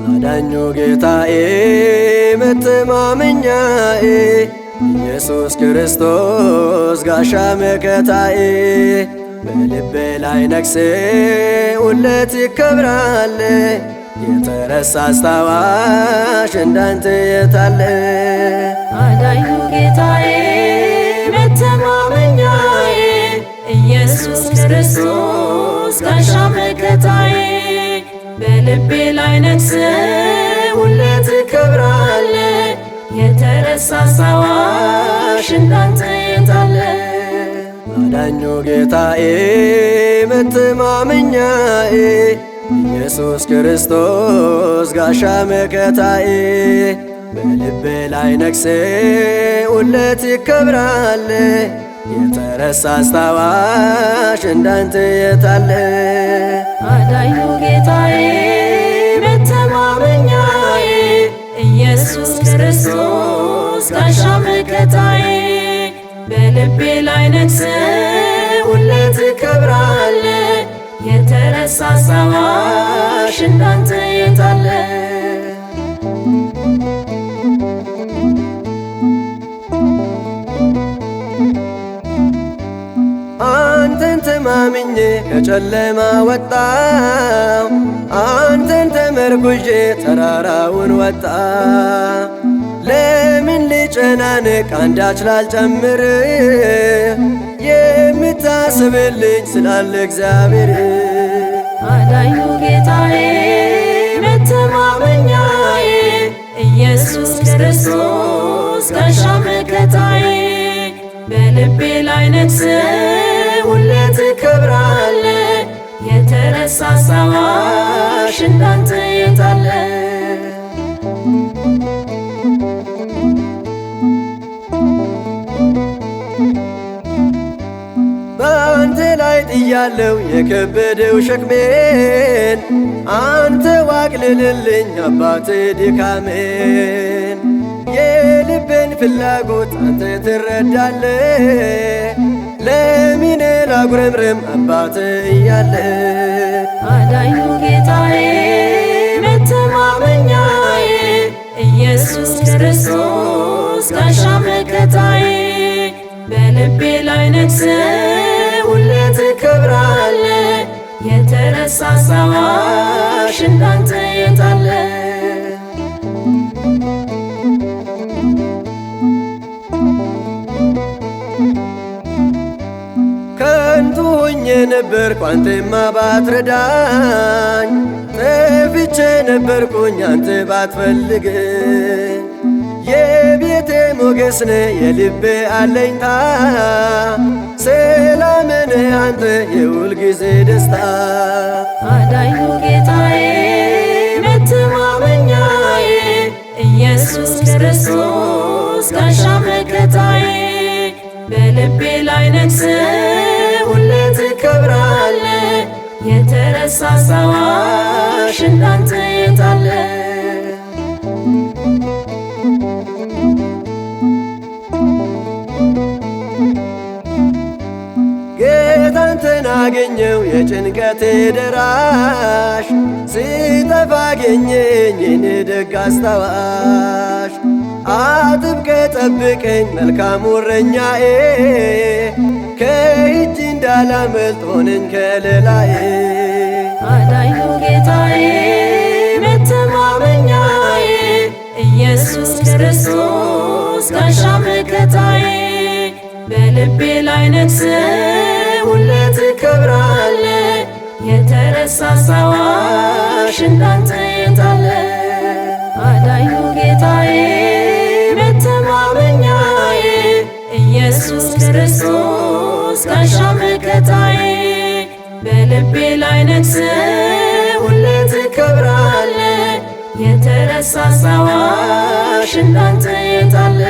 አዳኙ ጌታዬ መተማመኛዬ ኢየሱስ ክርስቶስ ጋሻ መከታዬ በልቤ ላይ ነግሴ ሁሌት ይከብራል። የተረሳ አስታዋሽ እንዳንተ የታለ? አዳኙ ጌታዬ መተማመኛዬ ኢየሱስ ክርስቶስ ጋሻ መከታዬ በልቤ ላይ ነግሰ ሁሌት ትከብራለ። የተረሳ አስታዋሽ እንዳንተ የታለ? አዳኙ ጌታዬ መተማመኛዬ ኢየሱስ ክርስቶስ ጋሻ መከታዬ በልቤ ላይ ነግሴ ሁሌት ይከብራል። የተረሳ አስታዋሽ እንዳንተ የታለ? አዳኙ ጌታዬ መተማመኛዬ ኢየሱስ ክርስቶስ ጋሻ መከታዬ በልቤ ላይ ነግሰ ሁሌት ትከብራለ። የተረሳ አስታዋሽ እንዳንተ የታለ? አንተን ተማምኜ ከጨለማ ወጣው፣ አንተን ተመርኩዤ ተራራውን ወጣ። ለምን ልጨናነቅ አንዳች ላልጨምር? የምታስብልኝ ስላለ እግዚአብሔር። አዳኙ ጌታዬ መተማመኛዬ ኢየሱስ ክርስቶስ ጋሻ መከታዬ በልቤ ላይ ነግሰ ሁሌት ትከብራለ። የተረሳ አስታዋሽ እንዳንተ የታለ? በአንተ ላይ ጥያለው የከበደው ሸክሜን፣ አንተ ዋቅልልልኝ አባቴ ድካሜን። የልቤን ፍላጎት አንተ ትረዳለ፣ ለምን ላጉረምርም አባቴ እያለ? አዳኙ ጌታዬ መተማመኛዬ ኢየሱስ ክርስቶስ ጋሻ መከታዬ በልቤ ላይ ነግሰ ሁሌት ትከብራለ። የተረሳ አስታዋሽ እንዳንተ የታለ? ከንቱ ሆኜ ነበርኩ አንተማ ባትረዳኝ፣ ጠፍቼ ነበርኩኝ አንተ ባትፈልገኝ። የቤቴ ሞገስነ የልቤ አለኝታ፣ ሰላምነ አንተ የሁል ጊዜ ደስታ። አዳኙ ጌታዬ መተማመኛዬ ኢየሱስ ክርስቶስ ጋሻ መከታዬ በልቤ ላይ ነግሰ ሁሌት ትከብራለ። የተረሳ አስታዋሽ እንዳንተ የታለ? ጌታንተን አገኘው የጭንቀቴ ደራሽ፣ ስጠፋ አገኘኝ የኔ ደግ አስታዋሽ። አጥብቀ ጠብቀኝ መልካሙ እረኛዬ፣ ከእጅ እንዳላመልጥ ሆነኝ ከለላዬ። አዳኙ ጌታዬ መተማመኛዬ ኢየሱስ ክርስቶስ ጋሻ መከታዬ በልቤ ላይ ነግሰ ሁሌት ትከብራለ። የተረሳ አስታዋሽ እንዳንተ የታለ? አዳኙ ጌታዬ መተማመኛዬ ኢየሱስ ክርስቶስ መከታዬ በልቤ ላይ ነግስ ሁሌ ትከብራለ የተረሳ አስታዋሽ እንዳንተ የት አለ?